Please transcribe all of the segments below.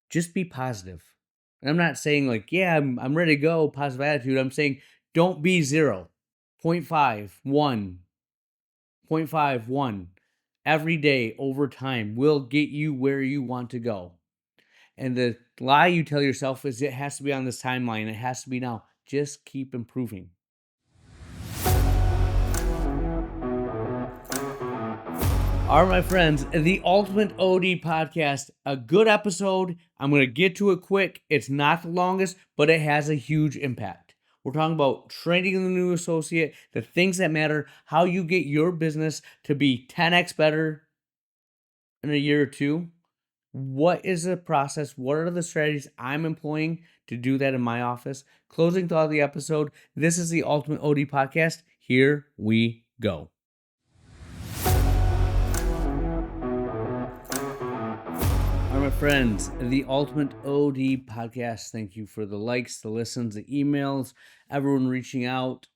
Just be positive. And I'm not saying like, yeah, I'm ready to go, positive attitude. I'm saying don't be 0, 0.5, 1, 0.5, 1. Every day over time will get you where you want to go. And the lie you tell yourself is it has to be on this timeline. It has to be now. Just keep improving. All right, my friends, the Ultimate OD podcast, a good episode. I'm going to get to it quick. It's not the longest, but it has a huge impact. We're talking about training the new associate, the things that matter, how you get your business to be 10x better in a year or two. What is the process? What are the strategies I'm employing to do that in my office? Closing thought of the episode. This is the Ultimate OD podcast. Here we go. All right, my friends, the Ultimate OD podcast. Thank you for the likes, the listens, the emails, everyone reaching out,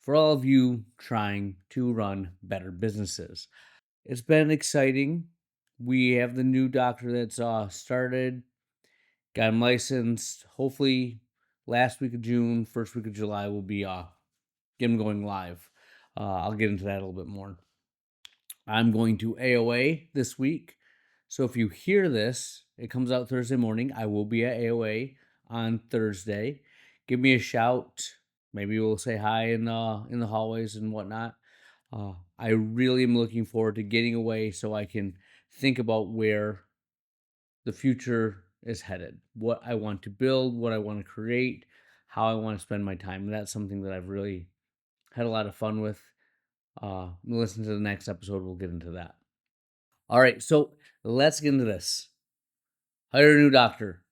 for all of you trying to run better businesses. It's been exciting. We have the new doctor that's started, got him licensed. Hopefully, last week of June, first week of July, we'll be get him going live. I'll get into that a little bit more. I'm going to AOA this week. So if you hear this, it comes out Thursday morning. I will be at AOA on Thursday. Give me a shout. Maybe we'll say hi in the hallways and whatnot. I really am looking forward to getting away so I can think about where the future is headed, what I want to build, what I want to create, how I want to spend my time. And that's something that I've really had a lot of fun with. Listen to the next episode. We'll get into that. All right, so let's get into this. Hire a new doctor.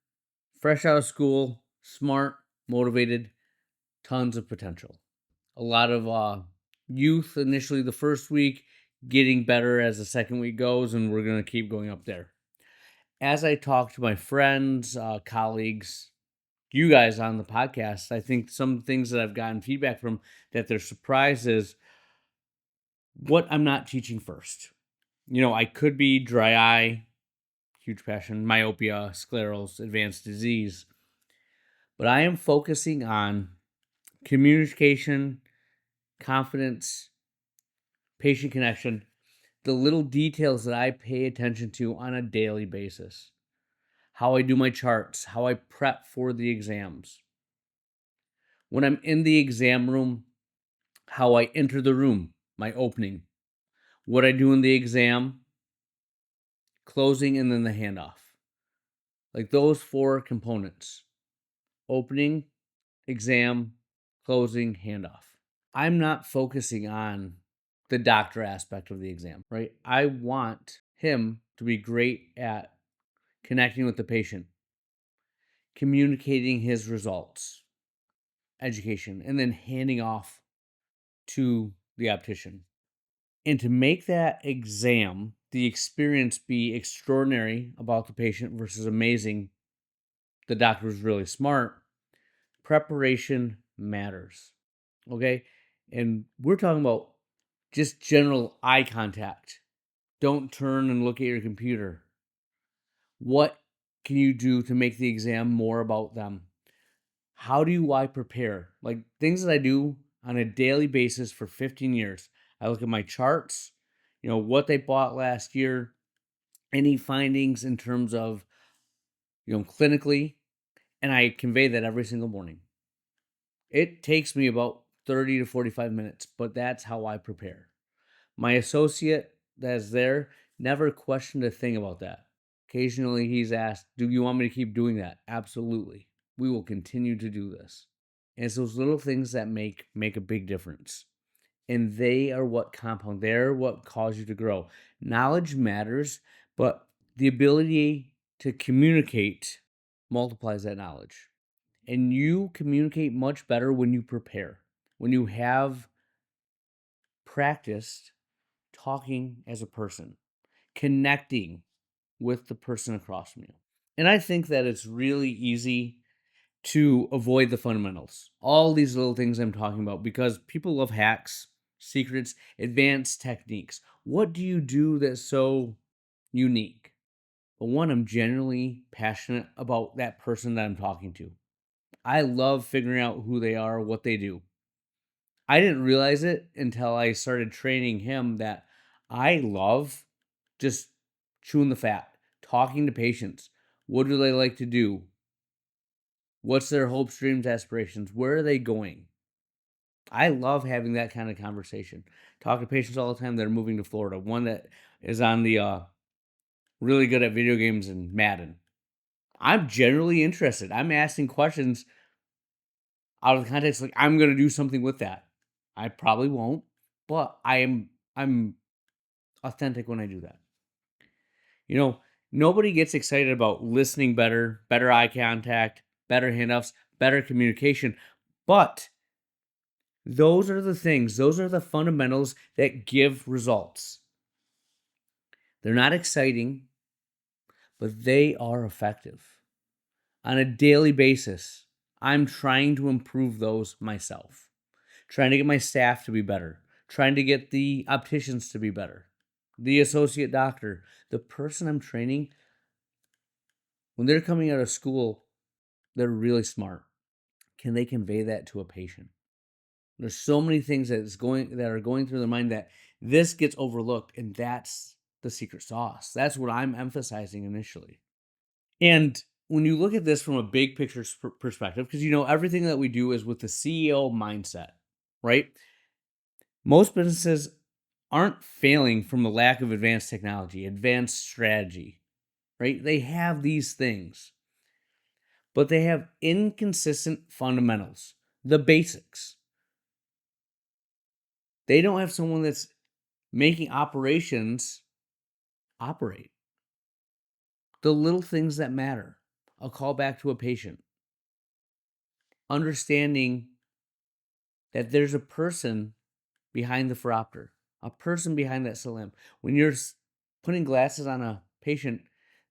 Fresh out of school, smart, motivated, tons of potential. A lot of youth initially the first week, getting better as the second week goes, and we're going to keep going up there. As I talk to my friends, colleagues, you guys on the podcast, I think some things that I've gotten feedback from that they're surprised is what I'm not teaching first. I could be dry eye, huge passion, myopia, sclerosis, advanced disease. But I am focusing on communication, confidence, patient connection, the little details that I pay attention to on a daily basis. How I do my charts, how I prep for the exams. When I'm in the exam room, how I enter the room, my opening. What I do in the exam, closing, and then the handoff. Like those 4 components: opening, exam, closing, handoff. I'm not focusing on the doctor aspect of the exam, right? I want him to be great at connecting with the patient, communicating his results, education, and then handing off to the optician. And to make that exam, the experience be extraordinary about the patient versus amazing, the doctor was really smart, preparation matters. Okay? And we're talking about just general eye contact. Don't turn and look at your computer. What can you do to make the exam more about them? How do I prepare? Like things that I do on a daily basis for 15 years. I look at my charts, what they bought last year, any findings in terms of, clinically, and I convey that every single morning. It takes me about 30 to 45 minutes, but that's how I prepare. My associate that's there never questioned a thing about that. Occasionally he's asked, do you want me to keep doing that? Absolutely. We will continue to do this. And it's those little things that make a big difference. And they are what compound. They're what cause you to grow. Knowledge matters, but the ability to communicate multiplies that knowledge. And you communicate much better when you prepare, when you have practiced talking as a person, connecting with the person across from you. And I think that it's really easy to avoid the fundamentals, all these little things I'm talking about, because people love hacks, secrets, advanced techniques. What do you do that's so unique? but one, I'm genuinely passionate about that person that I'm talking to. I love figuring out who they are, what they do. I didn't realize it until I started training him that I love just chewing the fat, talking to patients. What do they like to do? What's their hopes, dreams, aspirations? Where are they going? I love having that kind of conversation. Talk to patients all the time that are moving to Florida. One that is on the really good at video games and Madden. I'm generally interested. I'm asking questions out of the context, like I'm gonna do something with that. I probably won't, but I'm authentic when I do that. You know, nobody gets excited about listening better, better eye contact, better handoffs, better communication, but those are the things, those are the fundamentals that give results. They're not exciting, but they are effective. On a daily basis, I'm trying to improve those myself, trying to get my staff to be better, trying to get the opticians to be better, the associate doctor, the person I'm training. When they're coming out of school, they're really smart. Can they convey that to a patient? There's so many things that are going through their mind that this gets overlooked, and that's the secret sauce. That's what I'm emphasizing initially. And when you look at this from a big picture perspective, because everything that we do is with the CEO mindset, right? Most businesses aren't failing from a lack of advanced technology, advanced strategy, right? They have these things, but they have inconsistent fundamentals, the basics. They don't have someone that's making operations operate. The little things that matter. A call back to a patient. Understanding that there's a person behind the phoropter, a person behind that salam. When you're putting glasses on a patient,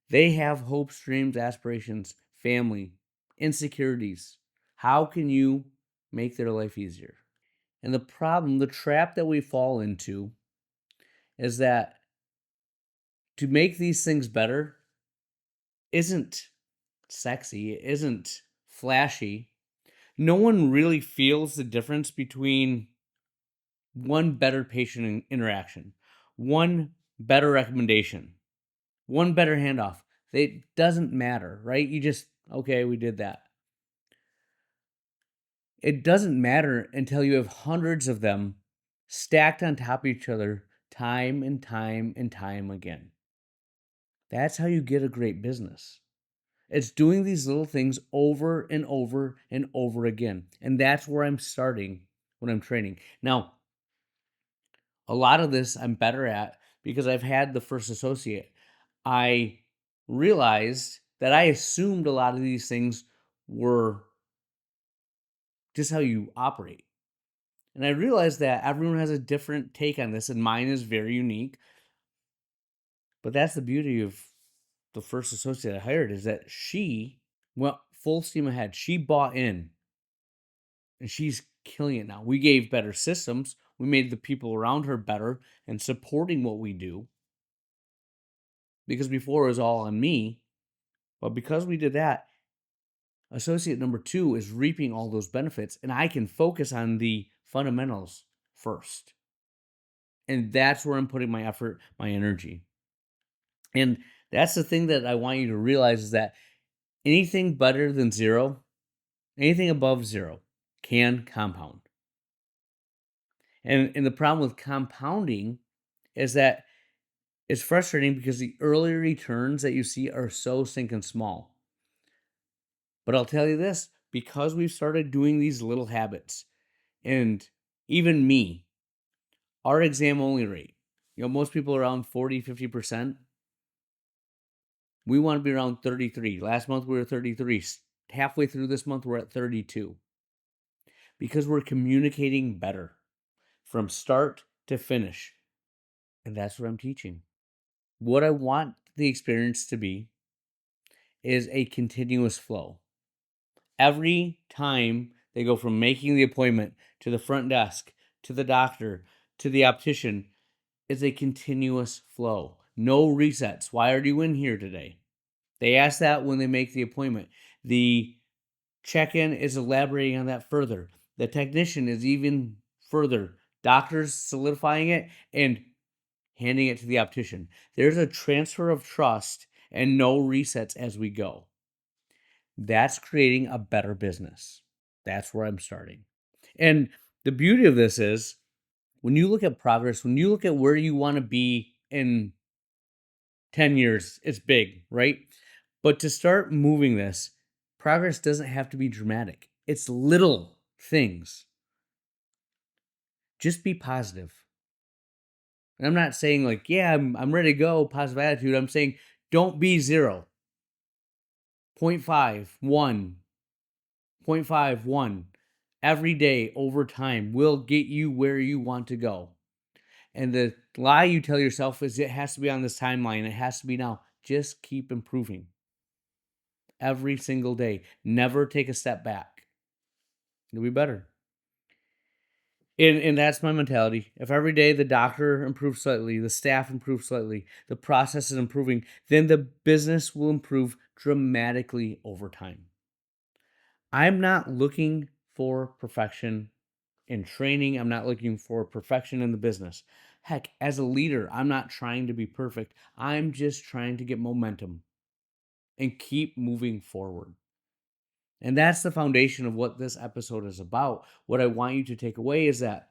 they have hopes, dreams, aspirations, family, insecurities. How can you make their life easier? And the problem, the trap that we fall into is that to make these things better isn't sexy, it isn't flashy. No one really feels the difference between one better patient interaction, one better recommendation, one better handoff. It doesn't matter, right? You just, okay, we did that. It doesn't matter until you have hundreds of them stacked on top of each other time and time and time again. That's how you get a great business. It's doing these little things over and over and over again. And that's where I'm starting when I'm training. Now, a lot of this I'm better at because I've had the first associate. I realized that I assumed a lot of these things were just how you operate. And I realized that everyone has a different take on this, and mine is very unique. But that's the beauty of the first associate I hired, is that she went full steam ahead. She bought in, and she's killing it now. We gave better systems. We made the people around her better and supporting what we do. Because before it was all on me. But because we did that, associate number 2 is reaping all those benefits, and I can focus on the fundamentals first. And that's where I'm putting my effort, my energy. And that's the thing that I want you to realize, is that anything better than 0, anything above 0 can compound. And the problem with compounding is that it's frustrating because the early returns that you see are so stinking small. But I'll tell you this, because we've started doing these little habits, and even me, our exam only rate, most people are around 40, 50%. We want to be around 33. Last month we were 33. Halfway through this month, we're at 32. Because we're communicating better from start to finish. And that's what I'm teaching. What I want the experience to be is a continuous flow. Every time they go from making the appointment to the front desk, to the doctor, to the optician, is a continuous flow. no resets. Why are you in here today? They ask that when they make the appointment. The check-in is elaborating on that further. The technician is even further. Doctors solidifying it and handing it to the optician. There's a transfer of trust and no resets as we go. That's creating a better business. That's where I'm starting. And the beauty of this is when you look at progress, when you look at where you want to be in 10 years, it's big, right? But to start moving this, progress doesn't have to be dramatic. It's little things. Just be positive. And I'm not saying like, yeah, I'm ready to go, positive attitude. I'm saying don't be 0. 0.5, 1, 0.5, 1. Every day over time will get you where you want to go. And the lie you tell yourself is it has to be on this timeline. It has to be now. Just keep improving every single day. Never take a step back. You'll be better. And that's my mentality. If every day the doctor improves slightly, the staff improves slightly, the process is improving, then the business will improve dramatically over time. I'm not looking for perfection in training. I'm not looking for perfection in the business. Heck, as a leader, I'm not trying to be perfect. I'm just trying to get momentum and keep moving forward. And that's the foundation of what this episode is about. What I want you to take away is that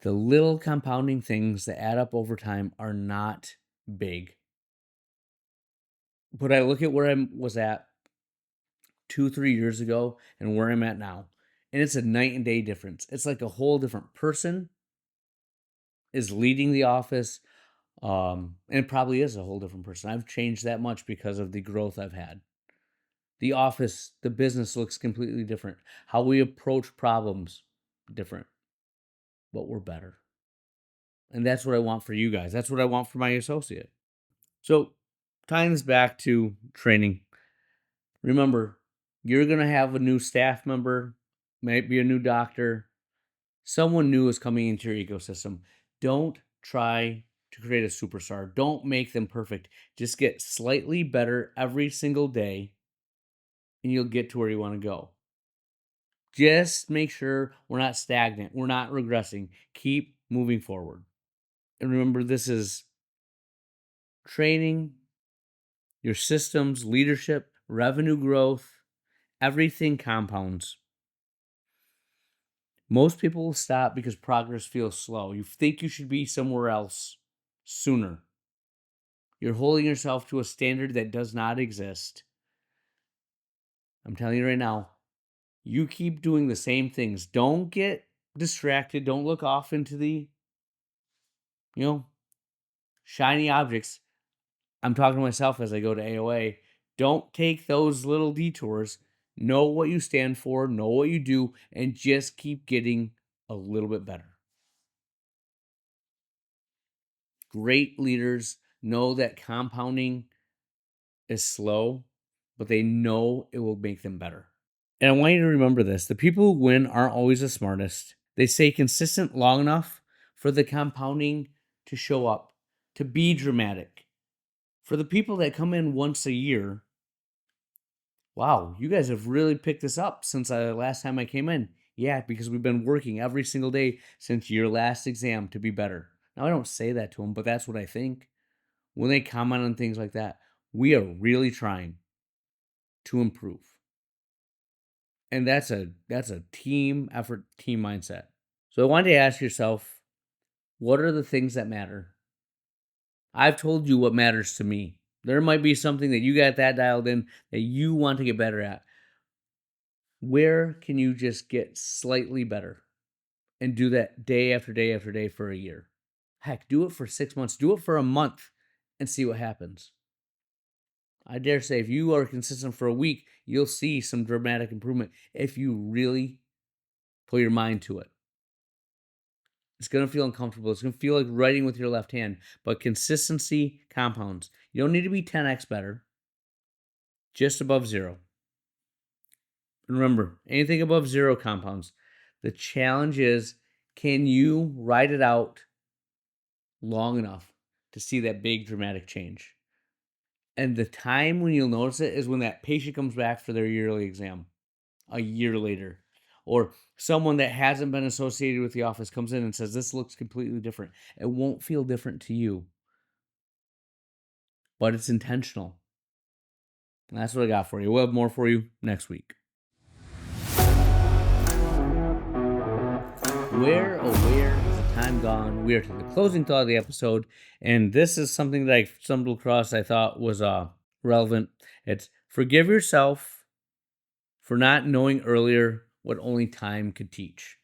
the little compounding things that add up over time are not big. But I look at where I was at 2-3 years ago and where I'm at now, and it's a night and day difference. It's like a whole different person is leading the office. And it probably is a whole different person. I've changed that much because of the growth I've had. The office, the business looks completely different. How we approach problems, different. But we're better. And that's what I want for you guys. That's what I want for my associate. So, tying this back to training, remember, you're going to have a new staff member, might be a new doctor. Someone new is coming into your ecosystem. Don't try to create a superstar. Don't make them perfect. Just get slightly better every single day, and you'll get to where you want to go. Just make sure we're not stagnant. We're not regressing. Keep moving forward. And remember, this is training, your systems, leadership, revenue growth, everything compounds. Most people will stop because progress feels slow. You think you should be somewhere else sooner. You're holding yourself to a standard that does not exist. I'm telling you right now, you keep doing the same things. Don't get distracted. Don't look off into the, shiny objects. I'm talking to myself as I go to AOA. Don't take those little detours. Know what you stand for, know what you do, and just keep getting a little bit better. Great leaders know that compounding is slow, but they know it will make them better. And I want you to remember this. The people who win aren't always the smartest. They stay consistent long enough for the compounding to show up, to be dramatic. For the people that come in once a year, wow, you guys have really picked this up since last time I came in. Yeah, because we've been working every single day since your last exam to be better. Now, I don't say that to them, but that's what I think. When they comment on things like that, we are really trying to improve. And that's a team effort, team mindset. So I wanted to ask yourself, what are the things that matter? I've told you what matters to me. There might be something that you got that dialed in that you want to get better at. Where can you just get slightly better and do that day after day after day for a year? Heck, do it for 6 months. Do it for a month and see what happens. I dare say if you are consistent for a week, you'll see some dramatic improvement if you really put your mind to it. It's going to feel uncomfortable. It's going to feel like writing with your left hand, but consistency compounds. You don't need to be 10x better, just above 0. And remember, anything above 0 compounds. The challenge is, can you ride it out long enough to see that big dramatic change. And the time when you'll notice it is when that patient comes back for their yearly exam a year later. Or someone that hasn't been associated with the office comes in and says, "This looks completely different." It won't feel different to you, but it's intentional. And that's what I got for you. We'll have more for you next week. Where, oh, where has the time gone? We are to the closing thought of the episode, and this is something that I stumbled across I thought was relevant. It's forgive yourself for not knowing earlier what only time could teach.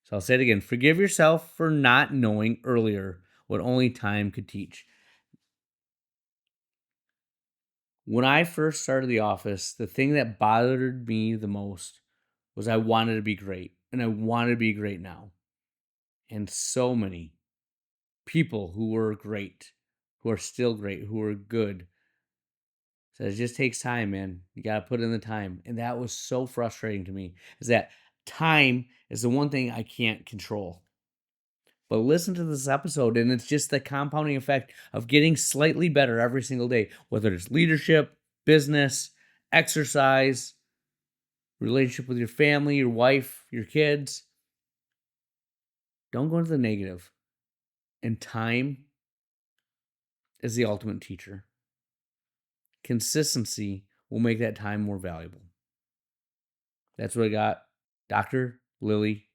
So I'll say it again. Forgive yourself for not knowing earlier what only time could teach. When I first started the office, the thing that bothered me the most was I wanted to be great, and I wanted to be great now. And so many people who were great, who are still great, who are good, said it just takes time, man. You got to put in the time. And that was so frustrating to me, is that time is the one thing I can't control. But listen to this episode, and it's just the compounding effect of getting slightly better every single day, whether it's leadership, business, exercise, relationship with your family, your wife, your kids. Don't go into the negative. And time is the ultimate teacher. Consistency will make that time more valuable. That's what I got. Dr. Lily